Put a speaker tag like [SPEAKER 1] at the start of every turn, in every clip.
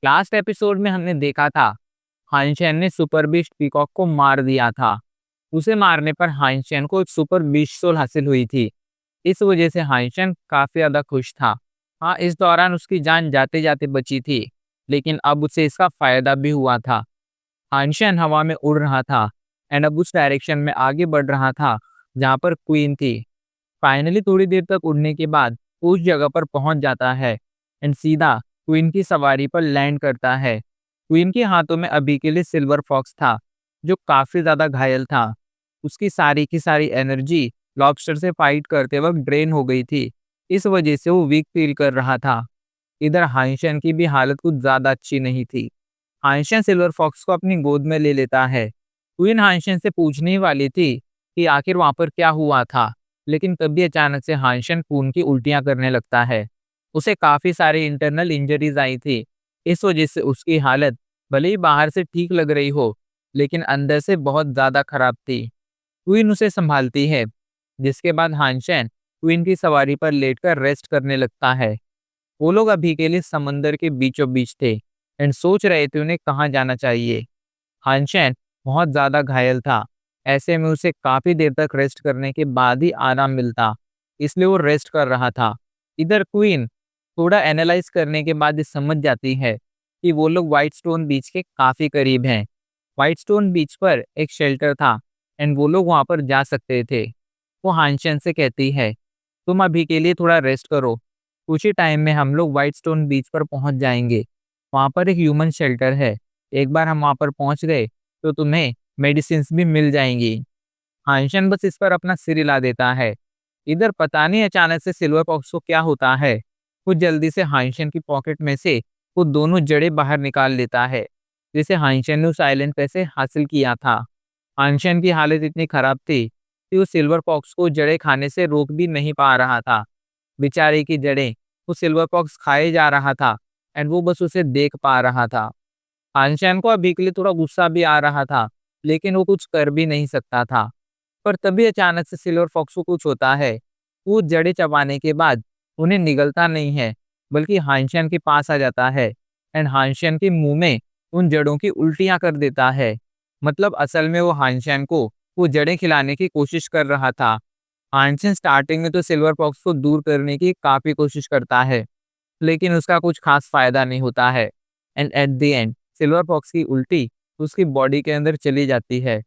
[SPEAKER 1] Last episode में हमने देखा था हाइंशन ने सुपर बीस्ट पीकॉक को मार दिया था। उसे मारने पर हाइंशन को एक सुपर बीस्ट सोल हासिल हुई थी। इस वजह से हाइंशन काफी ज्यादा खुश था। हाँ, इस दौरान उसकी जान जाते जाते बची थी, लेकिन अब उसे इसका फायदा भी हुआ था। हाइंशन हवा में उड़ रहा था एंड अब उस डायरेक्शन में आगे बढ़ रहा था जहाँ पर क्वीन थी। फाइनली थोड़ी देर तक उड़ने के बाद उस जगह पर पहुंच जाता है एंड सीधा क्वीन की सवारी पर लैंड करता है। क्वीन के हाथों में अभी के लिए सिल्वर फॉक्स था, जो काफी ज्यादा घायल था। उसकी सारी की सारी एनर्जी लॉबस्टर से फाइट करते वक्त ड्रेन हो गई थी। इस वजह से वो वीक फील कर रहा था। इधर हाइंशन की भी हालत कुछ ज्यादा अच्छी नहीं थी। हाइंशन सिल्वर फॉक्स को अपनी गोद में ले लेता है। क्वीन हाइंशन से पूछने ही वाली थी कि आखिर वहां पर क्या हुआ था, लेकिन तभी अचानक से हाइंशन खून की उल्टियां करने लगता है। उसे काफी सारी इंटरनल इंजरीज आई थी। इस वजह से उसकी हालत भले ही बाहर से ठीक लग रही हो, लेकिन अंदर से बहुत ज्यादा खराब थी। क्वीन उसे संभालती है, जिसके बाद हाइंशन क्वीन की सवारी पर लेटकर रेस्ट करने लगता है। वो लोग अभी के लिए समंदर के बीचों बीच थे एंड सोच रहे थे उन्हें कहाँ जाना चाहिए। हाइंशन बहुत ज्यादा घायल था। ऐसे में उसे काफी देर तक रेस्ट करने के बाद ही आराम मिलता, इसलिए वो रेस्ट कर रहा था। इधर क्वीन थोड़ा एनालाइज करने के बाद ये समझ जाती है कि वो लोग व्हाइट स्टोन बीच के काफी करीब हैं। व्हाइट स्टोन बीच पर एक शेल्टर था एंड वो लोग वहां पर जा सकते थे। वो हाइंशन से कहती है, तुम अभी के लिए थोड़ा रेस्ट करो, कुछ ही टाइम में हम लोग व्हाइट स्टोन बीच पर पहुंच जाएंगे। वहां पर एक ह्यूमन शेल्टर है। एक बार हम वहां पर पहुंच गए तो तुम्हें मेडिसिन भी मिल जाएंगी। हाइंशन बस इस पर अपना सिर हिला देता है। इधर पता नहीं अचानक से सिल्वर फॉक्स को क्या होता है। वो जल्दी से हाइंशन की पॉकेट में से वो दोनों जड़ें बाहर निकाल लेता है, जिसे हाइंशन ने उस आइलैंड पे से हासिल किया था। हाइंशन की हालत इतनी खराब थी कि वो सिल्वर फॉक्स को जड़ें खाने से रोक भी नहीं पा रहा था। बेचारे की जड़ें वो सिल्वर फॉक्स खाए जा रहा था एंड वो बस उसे देख पा रहा था। हाइंशन को अभी के लिए थोड़ा गुस्सा भी आ रहा था, लेकिन वो कुछ कर भी नहीं सकता था। पर तभी अचानक से सिल्वर फॉक्स को कुछ होता है। वो जड़ें चबाने के बाद उन्हें निगलता नहीं है, बल्कि हाइंशन के पास आ जाता है एंड हाइंशन के मुंह में उन जड़ों की उल्टियां कर देता है। मतलब असल में वो हाइंशन को वो जड़ें खिलाने की कोशिश कर रहा था। हाइंशन स्टार्टिंग में तो सिल्वर फॉक्स को दूर करने की काफी कोशिश करता है, लेकिन उसका कुछ खास फायदा नहीं होता है and at the end silver fox की उल्टी उसकी बॉडी के अंदर चली जाती है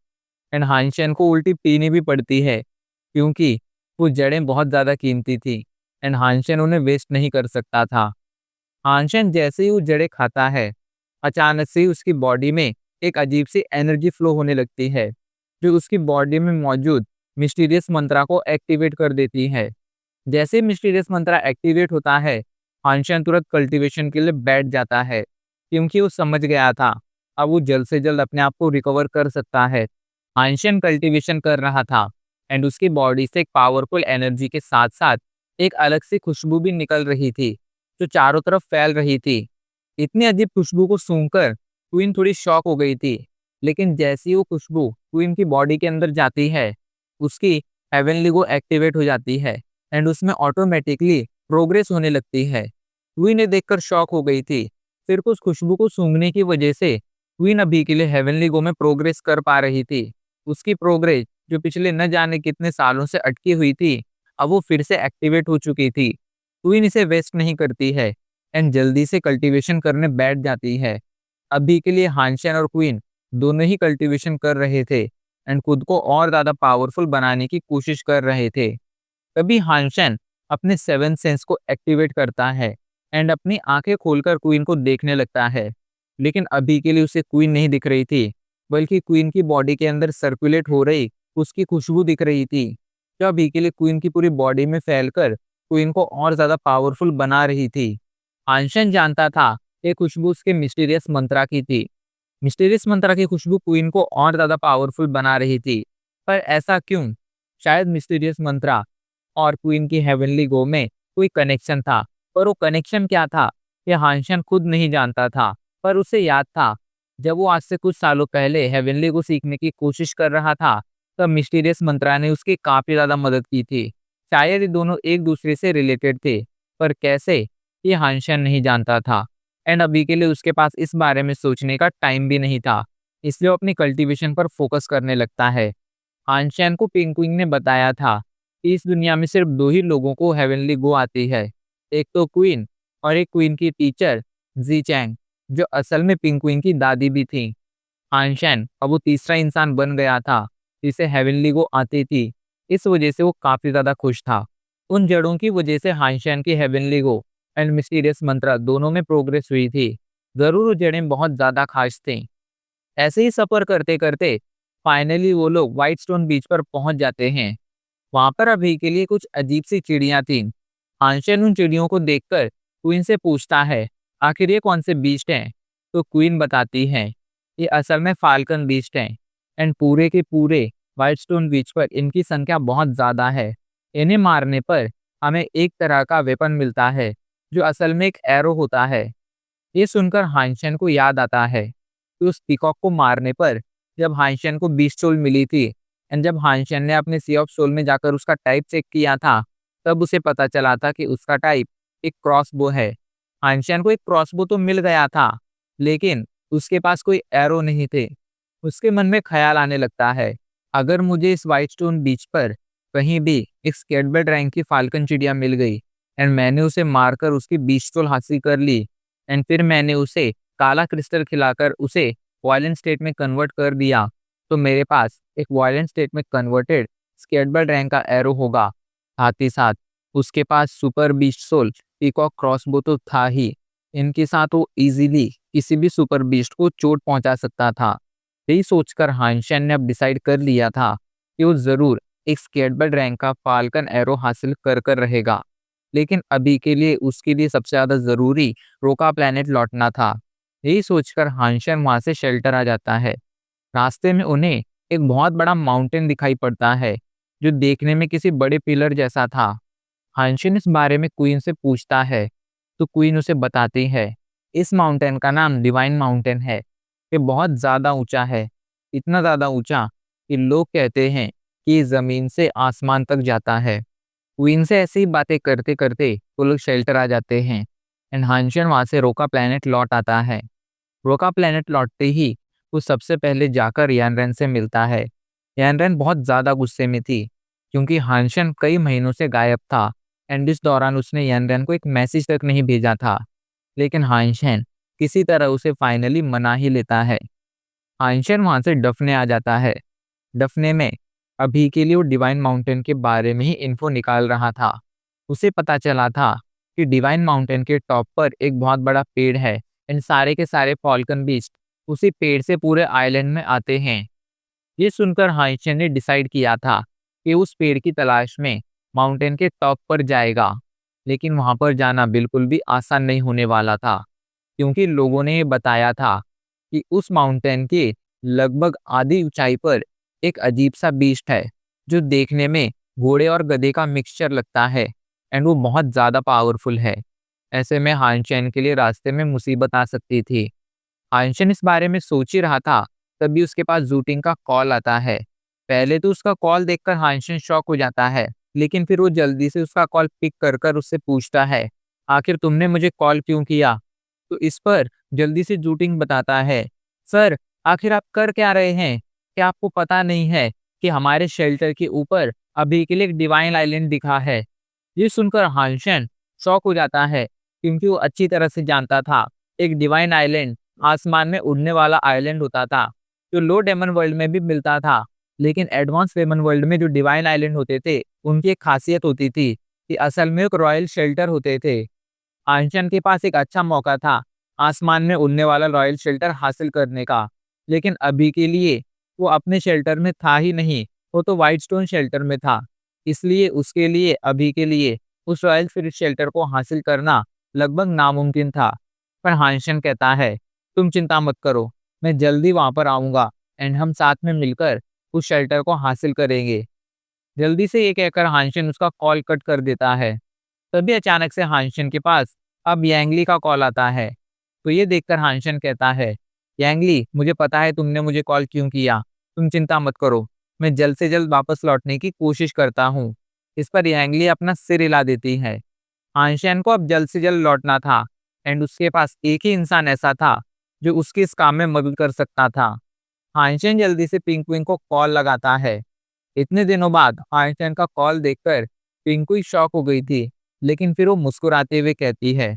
[SPEAKER 1] एंड हाइंशन को उल्टी पीनी भी पड़ती है, क्योंकि वो जड़ें बहुत ज़्यादा कीमती थी एंड हाइंशन उन्हें वेस्ट नहीं कर सकता था। हाइंशन जैसे ही वो जड़ें खाता है, अचानक से ही उसकी बॉडी में एक अजीब सी एनर्जी फ्लो होने लगती है, जो उसकी बॉडी में मौजूद मिस्टीरियस मंत्रा को एक्टिवेट कर देती है। जैसे ही मिस्टीरियस मंत्रा एक्टिवेट होता है, हाइंशन तुरंत कल्टीवेशन के लिए बैठ जाता है, क्योंकि वो समझ गया था अब वो जल्द से जल्द अपने आप को रिकवर कर सकता है। हाइंशन कल्टीवेशन कर रहा था एंड उसकी बॉडी से एक पावरफुल एनर्जी के साथ साथ एक अलग सी खुशबू भी निकल रही थी, जो चारों तरफ फैल रही थी। इतनी अजीब खुशबू को सूंघकर क्वीन थोड़ी शॉक हो गई थी, लेकिन जैसी वो खुशबू क्वीन की बॉडी के अंदर जाती है, उसकी हेवनली गो एक्टिवेट हो जाती है एंड उसमें ऑटोमेटिकली प्रोग्रेस होने लगती है। क्वीन ने देखकर शॉक हो गई थी। सिर्फ उस खुशबू को सूंघने की वजह से क्वीन अभी के लिए हेवनली गो में प्रोग्रेस कर पा रही थी। उसकी प्रोग्रेस जो पिछले न जाने कितने सालों से अटकी हुई थी, अब वो फिर से एक्टिवेट हो चुकी थी। क्वीन इसे वेस्ट नहीं करती है एंड जल्दी से कल्टीवेशन करने बैठ जाती है। अभी के लिए हाइंशन और क्वीन दोनों ही कल्टीवेशन कर रहे थे एंड खुद को और ज्यादा पावरफुल बनाने की कोशिश कर रहे थे। तभी हाइंशन अपने सेवन सेंस को एक्टिवेट करता है एंड अपनी आंखें खोलकर क्वीन को देखने लगता है। लेकिन अभी के लिए उसे क्वीन नहीं दिख रही थी, बल्कि क्वीन की बॉडी के अंदर सर्कुलेट हो रही उसकी खुशबू दिख रही थी, जो अभी के लिए क्वीन की पूरी बॉडी में फैलकर क्वीन को और ज्यादा पावरफुल बना रही थी। हाइंशन जानता था ये खुशबू उसके मिस्टीरियस मंत्रा की थी। मिस्टीरियस मंत्रा की खुशबू क्वीन को और ज्यादा पावरफुल बना रही थी। पर ऐसा क्यों? शायद मिस्टीरियस मंत्रा और क्वीन की हेवनली गो में कोई कनेक्शन था, पर वो कनेक्शन क्या था ये हाइंशन खुद नहीं जानता था। पर उसे याद था, जब वो आज से कुछ सालों पहले हेवनली को सीखने की कोशिश कर रहा था, तब मिस्टीरियस मंत्रा ने उसकी काफी ज्यादा मदद की थी। शायद ये दोनों एक दूसरे से रिलेटेड थे, पर कैसे ये हाइंशन नहीं जानता था। एंड अभी के लिए उसके पास इस बारे में सोचने का टाइम भी नहीं था, इसलिए वो अपनी कल्टीवेशन पर फोकस करने लगता है। हानशैन को पेंगुइन ने बताया था कि इस दुनिया में सिर्फ 2 ही लोगों को हेवनली गो आती है, एक तो क्वीन और एक क्वीन की टीचर जी चैंग, जो असल में पेंगुइन की दादी भी थी। हानशैन अब वो तीसरा इंसान बन गया था जिसे हेवनली गो आती थी। इस वजह से वो काफी ज्यादा खुश था। उन जड़ों की वजह से हानशैन की हेवनली गो एंड मिस्टीरियस मंत्रा दोनों में प्रोग्रेस हुई थी। जरूर वो जड़ें बहुत ज्यादा खास थीं। ऐसे ही सफर करते करते फाइनली वो लोग व्हाइट स्टोन बीच पर पहुंच जाते हैं। वहां पर अभी के लिए कुछ अजीब सी चिड़ियां थीं। हानशेन उन चिड़ियों को देखकर क्वीन से पूछता है, आखिर ये कौन से बीस्ट हैं? तो क्वीन बताती है, ये असल में फाल्कन बीस्ट हैं एंड पूरे के पूरे व्हाइट स्टोन बीच पर इनकी संख्या बहुत ज्यादा है। इन्हें मारने पर हमें एक तरह का वेपन मिलता है जो असल में एक एरो होता है। ये सुनकर हानशेन को याद आता है कि उस पीकॉक को मारने पर जब हानशेन को 20 सोल मिली थी एंड जब हानशेन ने अपने सी ऑफ सोल में जाकर उसका टाइप चेक किया था, तब उसे पता चला था कि उसका टाइप एक क्रॉसबो है। हानशेन को एक क्रॉसबो तो मिल गया था, लेकिन उसके पास कोई एरो नहीं थे। उसके मन में ख्याल आने लगता है, अगर मुझे इस व्हाइट स्टोन बीच पर कहीं भी एक स्केटबर्ड रैंक की फाल्कन चिड़िया मिल गई एंड मैंने उसे मारकर उसकी 20 सोल हासिल कर ली एंड फिर मैंने उसे काला क्रिस्टल खिलाकर उसे वायलेंट स्टेट में कन्वर्ट कर दिया, तो मेरे पास एक वायलेंट स्टेट में कन्वर्टेड स्केटबर्ड रैंक का एरो होगा। साथ ही साथ उसके पास super beast soul peacock crossbow तो था ही, इनके साथ वो इजीली किसी भी सुपर बीस्ट को चोट पहुंचा सकता था। यही सोचकर हानशेन ने अब डिसाइड कर लिया था कि वो जरूर एक स्केटबर्ड रैंक का फाल्कन एरो हासिल कर रहेगा। लेकिन अभी के लिए उसके लिए सबसे ज्यादा जरूरी रोका प्लेनेट लौटना था। यही सोचकर हानशेन वहां से शेल्टर आ जाता है। रास्ते में उन्हें एक बहुत बड़ा माउंटेन दिखाई पड़ता है जो देखने में किसी बड़े पिलर जैसा था। हानशेन इस बारे में क्वीन से पूछता है, तो क्वीन उसे बताती है, इस माउंटेन का नाम डिवाइन माउंटेन है। ये बहुत ज्यादा ऊंचा है, इतना ज्यादा ऊंचा कि लोग कहते हैं कि ये जमीन से आसमान तक जाता है। क्वीन से ऐसी ही बातें करते करते वो लोग शेल्टर आ जाते हैं एंड हानशेन वहां से रोका प्लेनेट लौट आता है। रोका प्लेनेट लौटते ही वो सबसे पहले जाकर यानरेन से मिलता है। यानरेन बहुत ज्यादा गुस्से में थी क्योंकि हानशेन कई महीनों से गायब था एंड इस दौरान उसने यानरेन को एक मैसेज तक नहीं भेजा था। लेकिन हानशेन किसी तरह उसे फाइनली मना ही लेता है। हानशेन वहां से डफने आ जाता है। डफने में अभी के लिए वो डिवाइन माउंटेन के बारे में ही इन्फो निकाल रहा था। उसे पता चला था कि डिवाइन माउंटेन के टॉप पर एक बहुत बड़ा पेड़ है एंड सारे के सारे फॉल्कन बीस्ट उसी पेड़ से पूरे आइलैंड में आते हैं। ये सुनकर हाइचेन ने डिसाइड किया था कि उस पेड़ की तलाश में माउंटेन के टॉप पर जाएगा। लेकिन वहां पर जाना बिल्कुल भी आसान नहीं होने वाला था, क्योंकि लोगों ने ये बताया था कि उस माउंटेन के लगभग आधी ऊंचाई पर एक अजीब सा बीस्ट है जो देखने में घोड़े और गधे का मिक्सचर लगता है एंड वो बहुत ज्यादा पावरफुल है। ऐसे में हानचैन के लिए रास्ते में मुसीबत आ सकती थी। हानचैन इस बारे में सोच ही रहा था, तभी उसके पास जूटिंग का कॉल आता है। पहले तो उसका कॉल देखकर हानचैन शॉक हो जाता है, लेकिन फिर वो जल्दी से उसका कॉल पिक कर कर उससे पूछता है, आखिर तुमने मुझे कॉल क्यों किया? तो इस पर जल्दी से जूटिंग बताता है, सर आखिर आप कर क्या रहे हैं? क्या आपको पता नहीं है कि हमारे शेल्टर के ऊपर अभी के लिए एक डिवाइन आइलैंड दिखा है? ये सुनकर हानशन शॉक हो जाता है, क्योंकि वो अच्छी तरह से जानता था एक डिवाइन आइलैंड आसमान में उड़ने वाला आइलैंड होता था जो लो डेमन वर्ल्ड में भी मिलता था। लेकिन एडवांस डेमन वर्ल्ड में जो डिवाइन आइलैंड होते थे उनकी एक खासियत होती थी कि असल में एक रॉयल शेल्टर होते थे। आंशन के पास एक अच्छा मौका था आसमान में उड़ने वाला रॉयल शेल्टर हासिल करने का, लेकिन अभी के लिए वो अपने शेल्टर में था ही नहीं, वो तो व्हाइट स्टोन शेल्टर में था। इसलिए उसके लिए अभी के लिए उस रॉयल स्पिरिट शेल्टर को हासिल करना लगभग नामुमकिन था। पर हांशन कहता है, तुम चिंता मत करो, मैं जल्दी वहां पर आऊंगा एंड हम साथ में मिलकर उस शेल्टर को हासिल करेंगे। जल्दी से ये कहकर हांशन उसका कॉल कट कर देता है। तभी अचानक से हांशन के पास अब यांगली का कॉल आता है। तो ये देखकर हांशन कहता है, यांगली मुझे पता है तुमने मुझे कॉल क्यों किया, तुम चिंता मत करो, मैं जल्द से जल्द वापस लौटने की कोशिश करता हूँ। इस पर यांगली अपना सिर हिला देती है। हांशन को अब जल्द से जल्द लौटना था, एंड उसके पास एक ही इंसान ऐसा था जो उसकी इस काम में मदद कर सकता था। हाइंशन जल्दी से पिंगुइन को कॉल लगाता है। इतने दिनों बाद हाइंशन का कॉल देखकर पिंगुइन शॉक हो गई थी, लेकिन फिर वो मुस्कुराते हुए कहती है,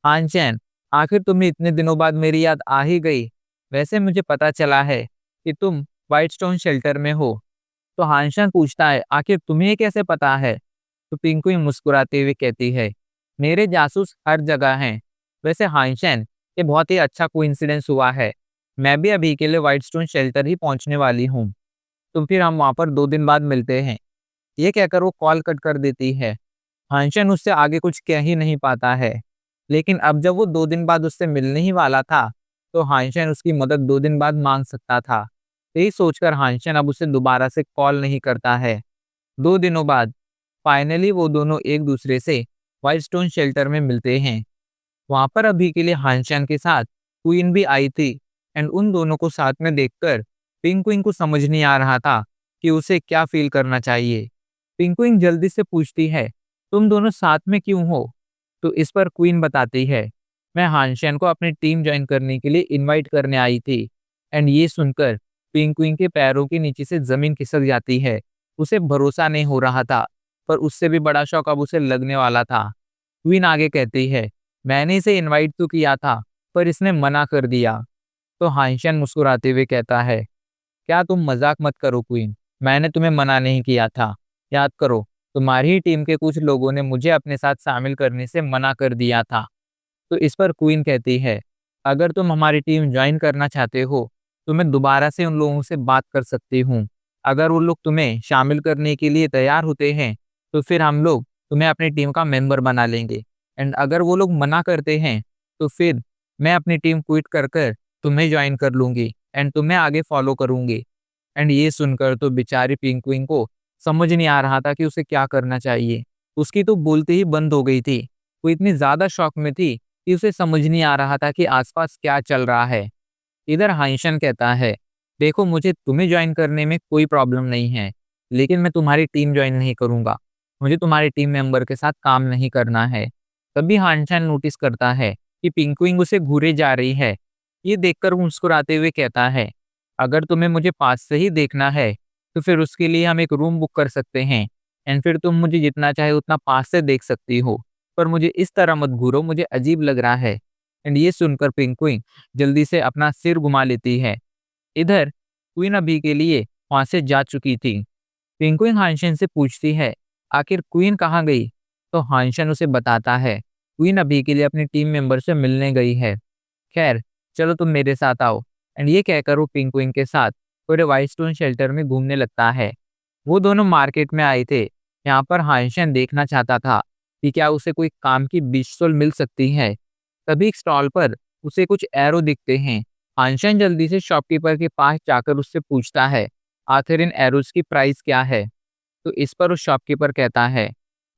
[SPEAKER 1] हाइंशन, आखिर तुम्हें इतने दिनों बाद मेरी याद आ ही गई। वैसे मुझे पता चला है कि तुम व्हाइट स्टोन शेल्टर में हो। तो हाइंशन पूछता है, आखिर तुम्हें ये कैसे पता है? तो पिंगुइन मुस्कुराते हुए कहती है, मेरे जासूस हर जगह हैं। वैसे हाइंशन, ये बहुत ही अच्छा कोइंसिडेंस हुआ है। मैं भी अभी के लिए व्हाइट स्टोन शेल्टर ही पहुंचने वाली हूँ। तो फिर हम वहां पर 2 दिन बाद मिलते हैं। ये कहकर वो कॉल कट कर देती है। हाइंशन उससे आगे कुछ कह ही नहीं पाता है। लेकिन अब जब वो 2 दिन बाद उससे मिलने ही वाला था, तो हाइंशन उसकी मदद 2 दिन बाद मांग सकता था। यही सोचकर हाइंशन अब उसे दोबारा से कॉल नहीं करता है। 2 दिनों बाद फाइनली वो दोनों एक दूसरे से व्हाइट स्टोन शेल्टर में मिलते हैं। वहां पर अभी के लिए हानचान के साथ क्वीन भी आई थी। एंड उन दोनों को साथ में देखकर पिंगुइन को समझ नहीं आ रहा था कि उसे क्या फील करना चाहिए। पिंगुइन जल्दी से पूछती है, तुम दोनों साथ में क्यों हो? तो इस पर क्वीन बताती है, मैं हानशैन को अपनी टीम ज्वाइन करने के लिए इनवाइट करने आई थी। एंड ये सुनकर पिंगुइन के पैरों के नीचे से जमीन खिसक जाती है। उसे भरोसा नहीं हो रहा था, पर उससे भी बड़ा शौक अब उसे लगने वाला था। क्वीन आगे कहती है, मैंने इसे इनवाइट तो किया था, पर इसने मना कर दिया। तो हाइंशन मुस्कुराते हुए कहता है, क्या तुम मजाक मत करो क्वीन, मैंने तुम्हें मना नहीं किया था। याद करो, तुम्हारी ही टीम के कुछ लोगों ने मुझे अपने साथ शामिल करने से मना कर दिया था। तो इस पर क्वीन कहती है, अगर तुम हमारी टीम ज्वाइन करना चाहते हो तो मैं दोबारा से उन लोगों से बात कर सकती हूँ। अगर वो लोग तुम्हें शामिल करने के लिए तैयार होते हैं तो फिर हम लोग तुम्हें अपनी टीम का मेंबर बना लेंगे। एंड अगर वो लोग मना करते हैं तो फिर मैं अपनी टीम क्विट कर कर तुम्हें ज्वाइन कर लूंगी एंड तुम्हें आगे फॉलो करूंगी। एंड ये सुनकर तो बेचारी पिंगुइन को समझ नहीं आ रहा था कि उसे क्या करना चाहिए। उसकी तो बोलते ही बंद हो गई थी। वो इतनी ज्यादा शॉक में थी कि उसे समझ नहीं आ रहा था कि आसपास क्या चल रहा है। इधर हाइशन कहता है, देखो मुझे तुम्हें ज्वाइन करने में कोई प्रॉब्लम नहीं है, लेकिन मैं तुम्हारी टीम ज्वाइन नहीं करूंगा। मुझे तुम्हारी टीम मेंबर के साथ काम नहीं करना है। तभी हाइशन नोटिस करता है कि पिंगुइन उसे घूरे जा रही है। ये देखकर वो मुस्कुराते हुए कहता है, अगर तुम्हें मुझे पास से ही देखना है तो फिर उसके लिए हम एक रूम बुक कर सकते हैं। एंड फिर तुम मुझे जितना चाहे उतना पास से देख सकती हो, पर मुझे इस तरह मत घूरो, मुझे अजीब लग रहा है। एंड ये सुनकर पिंगुइन जल्दी से अपना सिर घुमा लेती है। इधर क्वीन अभी के लिए वहां से जा चुकी थी। पिंगुइन हानशन से पूछती है, आखिर क्वीन कहाँ गई? तो हानशन उसे बताता है, क्वीन अभी के लिए अपनी टीम मेंबर से मिलने गई है। खैर, चलो तुम मेरे साथ आओ। एंड ये कहकर वो पिंगुइन के साथ पूरे व्हाइट स्टोन शेल्टर में घूमने लगता है। वो दोनों मार्केट में आए थे। यहाँ पर हानशन देखना चाहता था कि क्या उसे कोई काम की बीचसोल मिल सकती है। तभी एक स्टॉल पर उसे कुछ एरो दिखते हैं। हानशन जल्दी से शॉपकीपर के पास जाकर उससे पूछता है, आखिर इन एरोज की प्राइस क्या है? तो इस पर उस शॉपकीपर कहता है,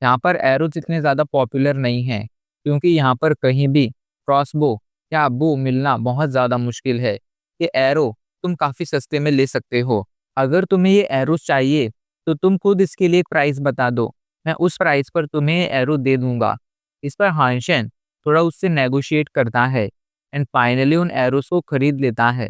[SPEAKER 1] यहाँ पर एरोज इतने ज़्यादा पॉपुलर नहीं हैं, क्योंकि यहाँ पर कहीं भी क्रॉसबो या बो मिलना बहुत ज़्यादा मुश्किल है। ये एरो तुम काफ़ी सस्ते में ले सकते हो। अगर तुम्हें ये एरोज चाहिए तो तुम खुद इसके लिए एक प्राइस बता दो, मैं उस प्राइस पर तुम्हें ये एरो दे दूंगा। इस पर हानशन थोड़ा उससे नेगोशिएट करता है एंड फाइनली उन एरोस को खरीद लेता है।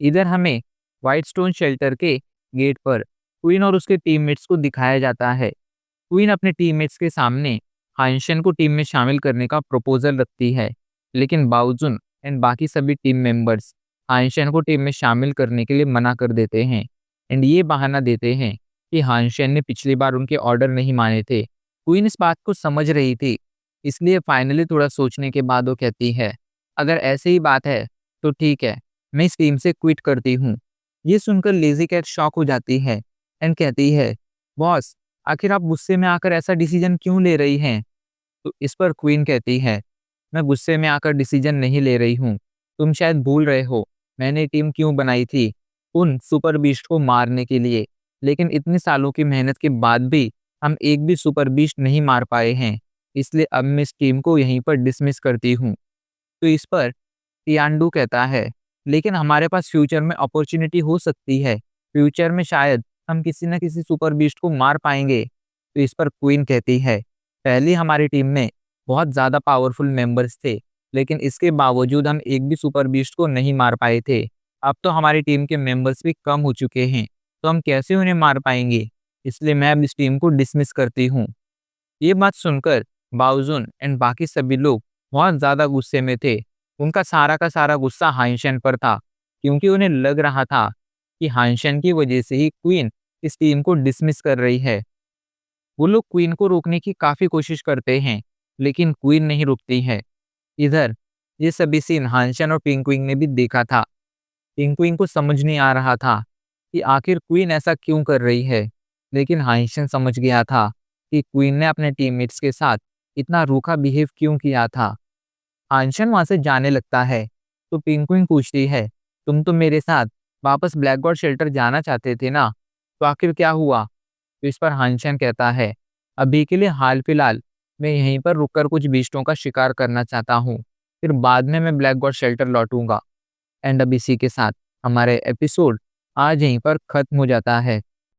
[SPEAKER 1] इधर हमें व्हाइट स्टोन शेल्टर के गेट पर क्वीन और उसके टीममेट्स को दिखाया जाता है। क्वीन अपने टीममेट्स के सामने हाइंशन को टीम में शामिल करने का प्रपोजल रखती है, लेकिन बाउजुन एंड बाकी सभी टीम मेंबर्स हाइंशन को टीम में शामिल करने के लिए मना कर देते हैं। एंड ये बहाना देते हैं कि हाइंशन ने पिछली बार उनके ऑर्डर नहीं माने थे। क्वीन इस बात को समझ रही थी, इसलिए फाइनली थोड़ा सोचने के बाद वो कहती है, अगर ऐसे ही बात है तो ठीक है, मैं इस टीम से क्विट करती हूँ। ये सुनकर लेजी कैट शॉक हो जाती है एंड कहती है, बॉस, आखिर आप गुस्से में आकर ऐसा डिसीजन क्यों ले रही हैं? तो इस पर क्वीन कहती है, मैं गुस्से में आकर डिसीजन नहीं ले रही हूँ। तुम शायद भूल रहे हो मैंने टीम क्यों बनाई थी, उन सुपर बीस्ट को मारने के लिए। लेकिन इतने सालों की मेहनत के बाद भी हम एक भी सुपर बीस्ट नहीं मार पाए हैं, इसलिए अब मैं इस टीम को यहीं पर डिसमिस करती हूँ। तो इस पर टियान्डू कहता है, लेकिन हमारे पास फ्यूचर में अपॉर्चुनिटी हो सकती है, फ्यूचर में शायद हम किसी न किसी सुपर बीस्ट को मार पाएंगे। तो इस पर क्वीन कहती है, पहले हमारी टीम में बहुत ज़्यादा पावरफुल मेंबर्स थे, लेकिन इसके बावजूद हम एक भी सुपर बीस्ट को नहीं मार पाए थे। अब तो हमारी टीम के मेंबर्स भी कम हो चुके हैं, तो हम कैसे उन्हें मार पाएंगे? इसलिए मैं अब इस टीम को डिसमिस करती हूँ। ये बात सुनकर बाओजुन एंड बाकी सभी लोग बहुत ज्यादा गुस्से में थे। उनका सारा का सारा गुस्सा हाइंशन पर था, क्योंकि उन्हें लग रहा था कि हाइंशन की वजह से ही क्वीन इस टीम को डिसमिस कर रही है। वो लोग क्वीन को रोकने की काफी कोशिश करते हैं, लेकिन क्वीन नहीं रुकती है। इधर ये सभी सीन हांशन और पिंकविंग ने भी देखा था। पिंकविंग को समझ नहीं आ रहा था कि आखिर क्वीन ऐसा क्यों कर रही है, लेकिन हांशन समझ गया था कि क्वीन ने अपने टीममेट्स के साथ इतना रूखा बिहेव क्यों किया था। हांशन वहां से जाने लगता है, तो पिंकविंग पूछती है, तुम तो मेरे साथ वापस ब्लैक गॉड शेल्टर जाना चाहते थे ना, तो आखिर क्या हुआ? तो इस पर हांशन कहता है, अभी के लिए हाल फिलहाल मैं यहीं पर रुककर कुछ बीस्टों का शिकार करना चाहता हूँ, फिर बाद में मैं ब्लैक गॉड शेल्टर लौटूंगा। एंड अब इसी के साथ हमारे एपिसोड आज यहीं पर खत्म हो जाता है।